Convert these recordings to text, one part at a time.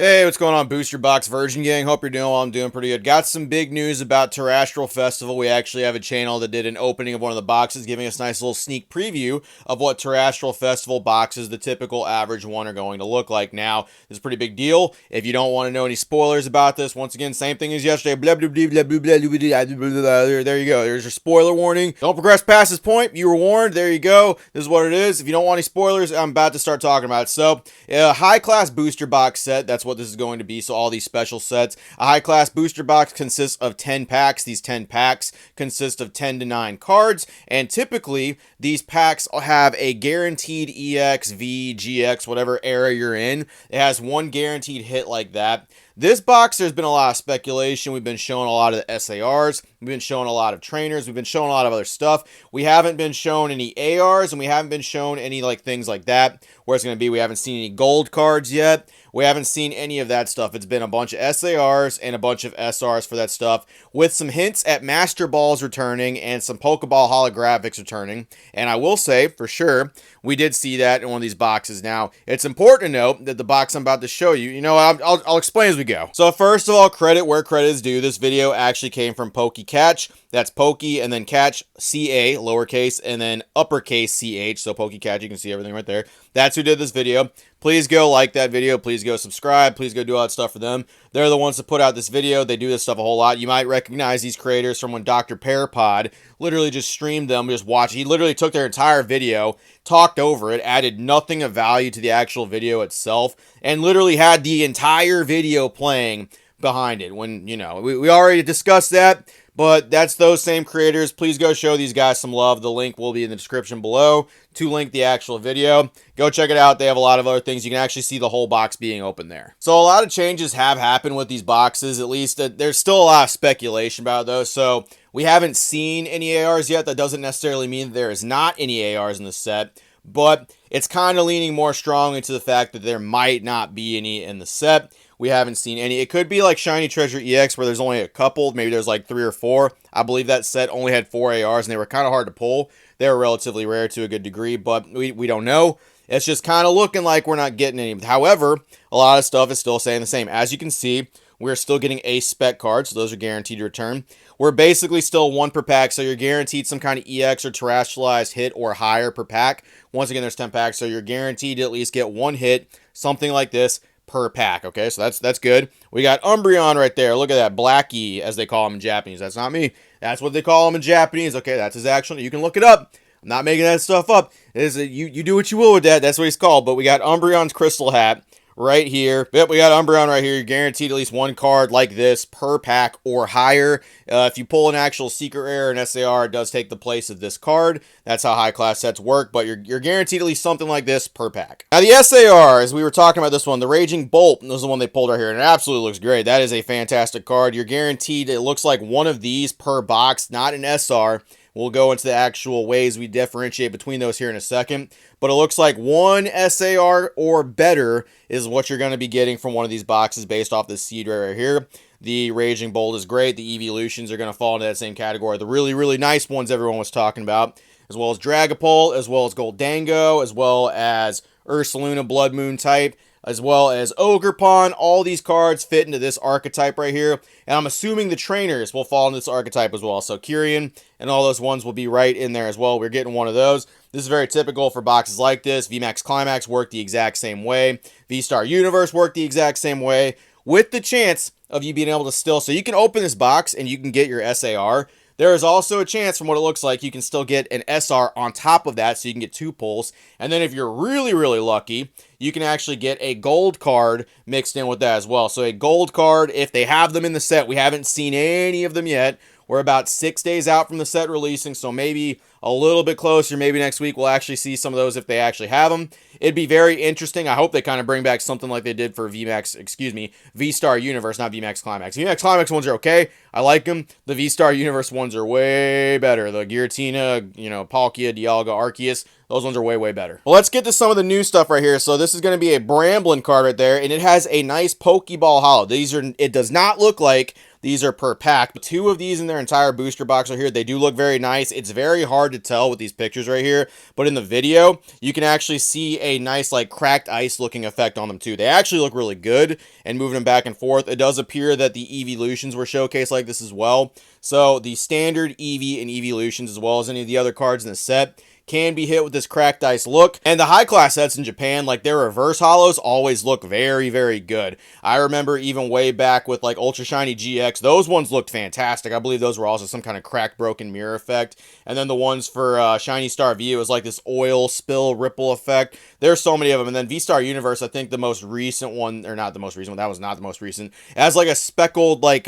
Hey, what's going on, Booster Box Virgin Gang? Hope you're doing well. I'm doing pretty good. Got some big news about Terrastral Festival. We actually have a channel that did an opening of one of the boxes, giving us a nice little sneak preview of what Terrastral Festival boxes, the typical average one, are going to look like. Now, this is a pretty big deal. If you don't want to know any spoilers about this, once again, same thing as yesterday. Blah, blah, blah, blah, blah, blah, blah, blah, blah. There you go. There's your spoiler warning. Don't progress past this point. You were warned. There you go. This is what it is. If you don't want any spoilers, I'm about to start talking about it. So, high-class booster box set. That's what this is going to be. So all these special sets. A high-class booster box consists of 10 packs. These 10 packs consist of 10 to 9 cards. And typically, these packs have a guaranteed EX, V, GX, whatever era you're in. It has one guaranteed hit like that. This box, there's been a lot of speculation. We've been showing a lot of the SARs. We've been showing a lot of trainers. We've been showing a lot of other stuff. We haven't been shown any ARs, and we haven't been shown any things like that. Where it's going to be, we haven't seen any gold cards yet. We haven't seen any of that stuff. It's been a bunch of SARs and a bunch of SRs for that stuff, with some hints at Master Balls returning and some Pokeball holographics returning. And I will say, for sure, we did see that in one of these boxes. Now, it's important to note that the box I'm about to show you, I'll explain as we go. So first of all, credit where credit is due. This video actually came from PokeCatch. That's Pokey and then Catch, CA, lowercase, and then uppercase CH. So PokeCatch, you can see everything right there. That's who did this video. Please go like that video. Please go subscribe. Please go do all that stuff for them. They're the ones that put out this video. They do this stuff a whole lot. You might recognize these creators from when Dr. Pearpod literally just streamed them, just watch. He literally took their entire video, talked over it, added nothing of value to the actual video itself, and literally had the entire video playing behind it. When, we already discussed that. But that's those same creators. Please go show these guys some love. The link will be in the description below to link the actual video. Go check it out. They have a lot of other things. You can actually see the whole box being open there. So a lot of changes have happened with these boxes. At least there's still a lot of speculation about those. So we haven't seen any ARs yet. That doesn't necessarily mean there is not any ARs in the set. But it's kind of leaning more strongly to the fact that there might not be any in the set. We haven't seen any. It could be like Shiny Treasure EX where there's only a couple. Maybe there's like 3 or 4. I believe that set only had 4 ARs and they were kind of hard to pull. They were relatively rare to a good degree, but we don't know. It's just kind of looking like we're not getting any. However, a lot of stuff is still saying the same. As you can see, we're still getting Ace Spec cards, so those are guaranteed to return. We're basically still 1 per pack, so you're guaranteed some kind of EX or Terrastralized hit or higher per pack. Once again, there's 10 packs, so you're guaranteed to at least get 1 hit, something like this, per pack. Okay, so that's good. We got Umbreon right there. Look at that. Blackie, as they call him in Japanese. That's not me. That's what they call him in Japanese. Okay, that's his actual. You can look it up. I'm not making that stuff up. You do what you will with that. That's what he's called. But we got Umbreon's crystal hat right here. Yep, we got Umbreon right here. You're guaranteed at least 1 card like this per pack or higher. If you pull an actual secret rare and SAR, it does take the place of this card. That's how high class sets work, but you're guaranteed at least something like this per pack. Now the SAR, as we were talking about this one, the Raging Bolt, this is the one they pulled right here, and it absolutely looks great. That is a fantastic card. You're guaranteed, it looks like 1 of these per box, not an SR. We'll go into the actual ways we differentiate between those here in a second. But it looks like 1 SAR or better is what you're going to be getting from one of these boxes based off this seed rare right here. The Raging Bolt is great. The Evolutions are going to fall into that same category. The really, really nice ones everyone was talking about, as well as Dragapult, as well as Goldango, as well as Ursaluna Blood Moon type, as well as Ogerpon. All these cards fit into this archetype right here. And I'm assuming the trainers will fall into this archetype as well. So Kyrian and all those ones will be right in there as well. We're getting one of those. This is very typical for boxes like this. VMAX Climax worked the exact same way. V-Star Universe worked the exact same way, with the chance of you being able to still... So you can open this box and you can get your SAR. There is also a chance, from what it looks like, you can still get an SR on top of that, so you can get 2 pulls. And then if you're really, really lucky, you can actually get a gold card mixed in with that as well. So a gold card, if they have them in the set, we haven't seen any of them yet. We're about 6 days out from the set releasing, so maybe a little bit closer. Maybe next week we'll actually see some of those if they actually have them. It'd be very interesting. I hope they kind of bring back something like they did for V-Star Universe, not VMAX Climax. VMAX Climax ones are okay. I like them. The V-Star Universe ones are way better. The Giratina, Palkia, Dialga, Arceus, those ones are way, way better. Well, let's get to some of the new stuff right here. So this is going to be a Bramblin card right there, and it has a nice Pokeball holo. It does not look like these are per pack. But 2 of these in their entire booster box right here. They do look very nice. It's very hard to tell with these pictures right here, but in the video, you can actually see a nice like cracked ice looking effect on them too. They actually look really good, and moving them back and forth, it does appear that the evolutions were showcased like this as well. So the standard Eevee and evolutions, as well as any of the other cards in the set, can be hit with this cracked ice look. And the high class sets in Japan, like their reverse holos always look very, very good. I remember even way back with like Ultra Shiny GX, those ones looked fantastic. I believe those were also some kind of cracked broken mirror effect. And then the ones for Shiny Star V, it was like this oil spill ripple effect. There's so many of them. And then V-Star Universe, I think the most recent one, or not the most recent one, that was not the most recent. It has like a speckled like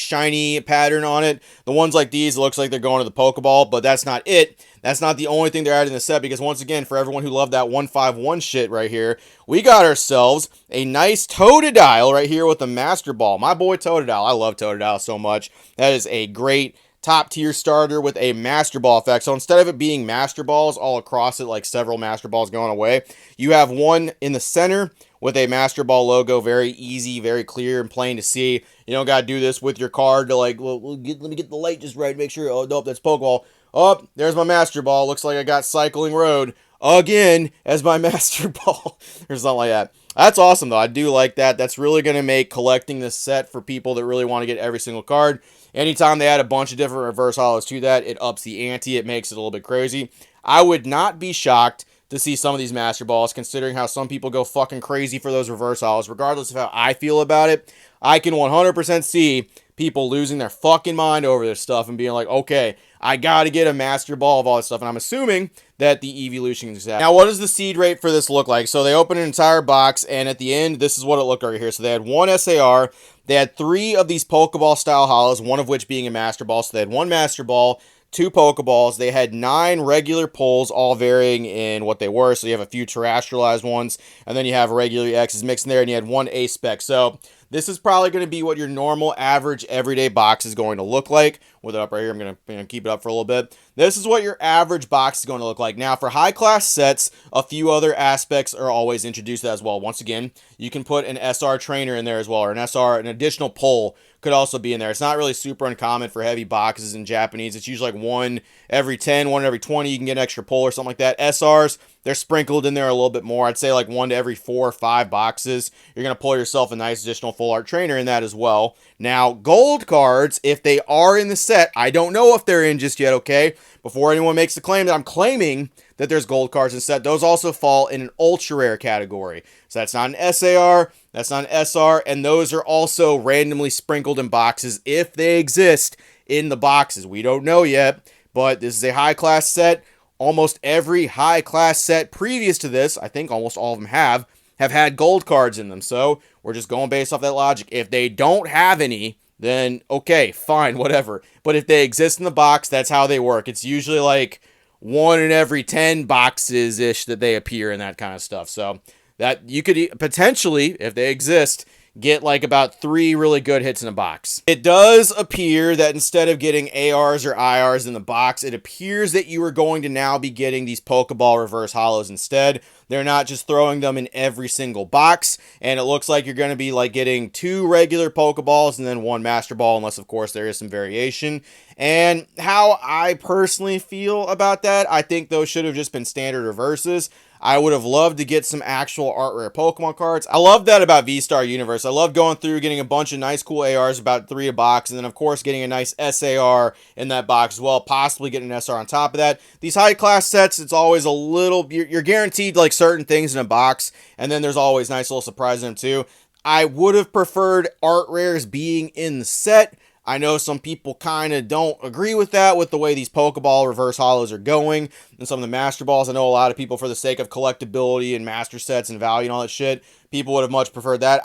shiny pattern on it. The ones like these, it looks like they're going to the Pokeball, but that's not it. That's not the only thing they're adding in the set, because once again, for everyone who loved that 151 shit right here, we got ourselves a nice Totodile right here with the Master Ball. My boy Totodile. I love Totodile so much. That is a great top tier starter with a Master Ball effect. So instead of it being Master Balls all across it, like several Master Balls going away, you have one in the center with a Master Ball logo. Very easy, very clear and plain to see. You don't got to do this with your card to like, well, let me get the light just right, make sure, oh, nope, that's Pokeball. Oh, there's my Master Ball. Looks like I got Cycling Road again as my Master Ball or something like that. That's awesome, though. I do like that. That's really going to make collecting this set for people that really want to get every single card. Anytime they add a bunch of different reverse holos to that, it ups the ante. It makes it a little bit crazy. I would not be shocked to see some of these Master Balls, considering how some people go fucking crazy for those reverse holos. Regardless of how I feel about it, I can 100% see people losing their fucking mind over this stuff and being like, okay, I gotta get a Master Ball of all this stuff. And I'm assuming that the evolutions exist. Now, what does the seed rate for this look like? So they open an entire box, and at the end, this is what it looked right here. So they had 1 SAR, they had 3 of these Pokeball style holos, one of which being a Master Ball. So they had 1 Master Ball, 2 Pokeballs. They had 9 regular pulls, all varying in what they were. So you have a few terrestrialized ones, and then you have regular X's mixed in there, and you had 1 A-Spec. So this is probably going to be what your normal, average, everyday box is going to look like. With it up right here, I'm going to keep it up for a little bit. This is what your average box is going to look like. Now, for high-class sets, a few other aspects are always introduced as well. Once again, you can put an SR trainer in there as well, or an additional pull could also be in there. It's not really super uncommon for heavy boxes in Japanese. It's usually like 1 every 10, 1 every 20. You can get an extra pull or something like that. SRs, they're sprinkled in there a little bit more. I'd say like 1 to every 4 or 5 boxes. You're going to pull yourself a nice additional full art trainer in that as well. Now, gold cards, if they are in the set, I don't know if they're in just yet, okay? Before anyone makes the claim that I'm claiming that there's gold cards in the set, those also fall in an ultra rare category. So that's not an SAR, that's not an SR, and those are also randomly sprinkled in boxes if they exist in the boxes. We don't know yet, but this is a high class set. Almost every high class set previous to this, I think almost all of them have had gold cards in them. So we're just going based off that logic. If they don't have any, then okay, fine, whatever. But if they exist in the box, that's how they work. It's usually like 1 in every 10 boxes-ish that they appear and that kind of stuff. So that you could potentially, if they exist, get like about 3 really good hits in a box. It does appear that instead of getting ARs or IRs in the box, it appears that you are going to now be getting these Pokeball reverse holos instead. They're not just throwing them in every single box, and it looks like you're going to be like getting 2 regular Pokeballs and then 1 Master Ball, unless of course there is some variation. And how I personally feel about that, I think those should have just been standard reverses. I would have loved to get some actual art rare Pokemon cards. I love that about V-Star Universe. I love going through, getting a bunch of nice cool ARs, about 3 a box, and then of course getting a nice SAR in that box as well, possibly getting an SR on top of that. These high class sets, it's always a little, you're guaranteed like certain things in a box, and then there's always nice little surprises in them too. I would have preferred art rares being in the set. I know some people kind of don't agree with that, with the way these Pokeball reverse holos are going, and some of the Master Balls. I know a lot of people, for the sake of collectability and master sets and value and all that shit, people would have much preferred that.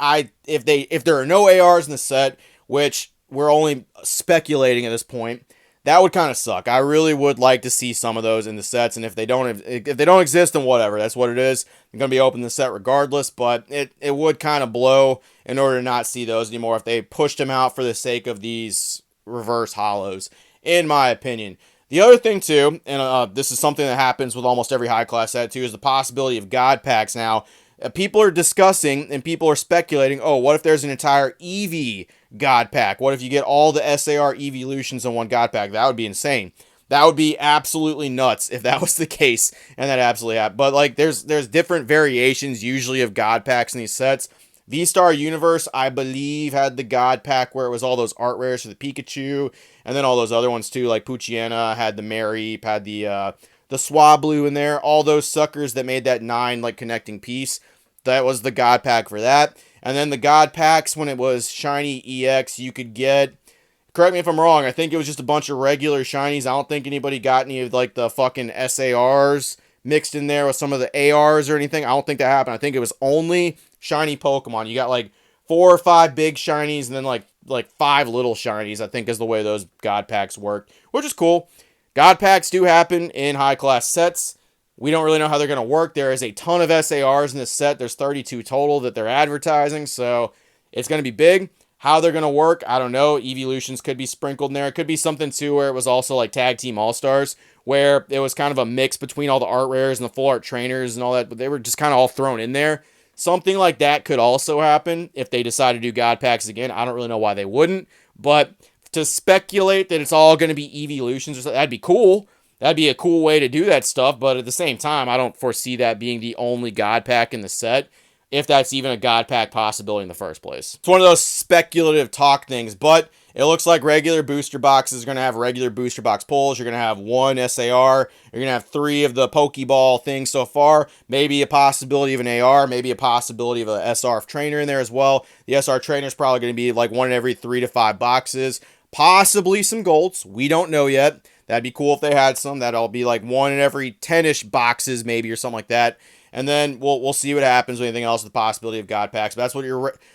If there are no ARs in the set, which we're only speculating at this point, that would kind of suck. I really would like to see some of those in the sets, and if they don't exist, then whatever. That's what it is. I'm going to be opening the set regardless, but it would kind of blow in order to not see those anymore if they pushed them out for the sake of these reverse holos, in my opinion. The other thing too, and this is something that happens with almost every high class set too, is the possibility of God packs. Now, people are discussing and people are speculating, oh, what if there's an entire Eevee God Pack? What if you get all the SAR evolutions in one God Pack? That would be insane. That would be absolutely nuts if that was the case, and that absolutely happened. But like, there's different variations usually of God Packs in these sets. V-Star Universe, I believe, had the God Pack where it was all those art rares for the Pikachu, and then all those other ones too, like Poochyena had the Mareep, had the Swablu in there, all those suckers that made that 9 like connecting piece. That was the God Pack for that. And then the God Packs, when it was Shiny EX, you could get, correct me if I'm wrong, I think it was just a bunch of regular shinies. I don't think anybody got any of like the fucking SARs mixed in there with some of the ARs or anything. I don't think that happened. I think it was only shiny Pokemon. You got like 4 or 5 big shinies and then like 5 little shinies, I think is the way those God Packs work, which is cool. God Packs do happen in high class sets. We don't really know how they're going to work. There is a ton of SARs in this set. There's 32 total that they're advertising, so it's going to be big. How they're going to work, I don't know. Evolutions could be sprinkled in there. It could be something, too, where it was also like Tag Team All-Stars, where it was kind of a mix between all the art rares and the full art trainers and all that, but they were just kind of all thrown in there. Something like that could also happen if they decide to do God Packs again. I don't really know why they wouldn't, but to speculate that it's all going to be evolutions or something, that'd be cool. That'd be a cool way to do that stuff, but at the same time, I don't foresee that being the only God Pack in the set, if that's even a God Pack possibility in the first place. It's one of those speculative talk things, but it looks like regular booster boxes are going to have regular booster box pulls. You're going to have 1 SAR. You're going to have 3 of the Pokeball things so far. Maybe a possibility of an AR. Maybe a possibility of a SR trainer in there as well. The SR trainer is probably going to be like 1 in every 3 to 5 boxes. Possibly some golds. We don't know yet. That'd be cool if they had some. That'll be like 1 in every 10-ish boxes maybe or something like that. And then we'll see what happens with anything else with the possibility of God Packs. But that's what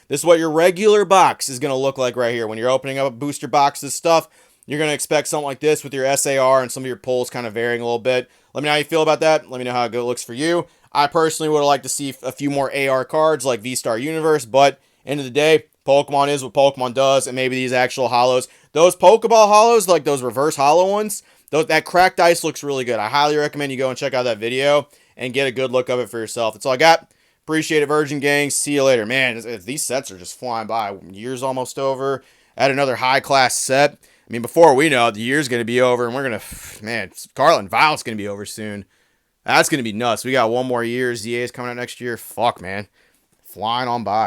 this is what your regular box is going to look like right here. When you're opening up booster boxes stuff, you're going to expect something like this with your SAR and some of your pulls kind of varying a little bit. Let me know how you feel about that. Let me know how it looks for you. I personally would like to see a few more AR cards like V-Star Universe, but end of the day, Pokemon is what Pokemon does, and maybe these actual holos. Those Pokeball holos, like those reverse holo ones, that cracked ice looks really good. I highly recommend you go and check out that video and get a good look of it for yourself. That's all I got. Appreciate it, Virgin Gang. See you later. Man, these sets are just flying by. Year's almost over. Add another high-class set. I mean, before we know it, the year's going to be over, and we're going to, man, Scarlet and Violet's going to be over soon. That's going to be nuts. We got 1 more year. ZA is coming out next year. Fuck, man. Flying on by.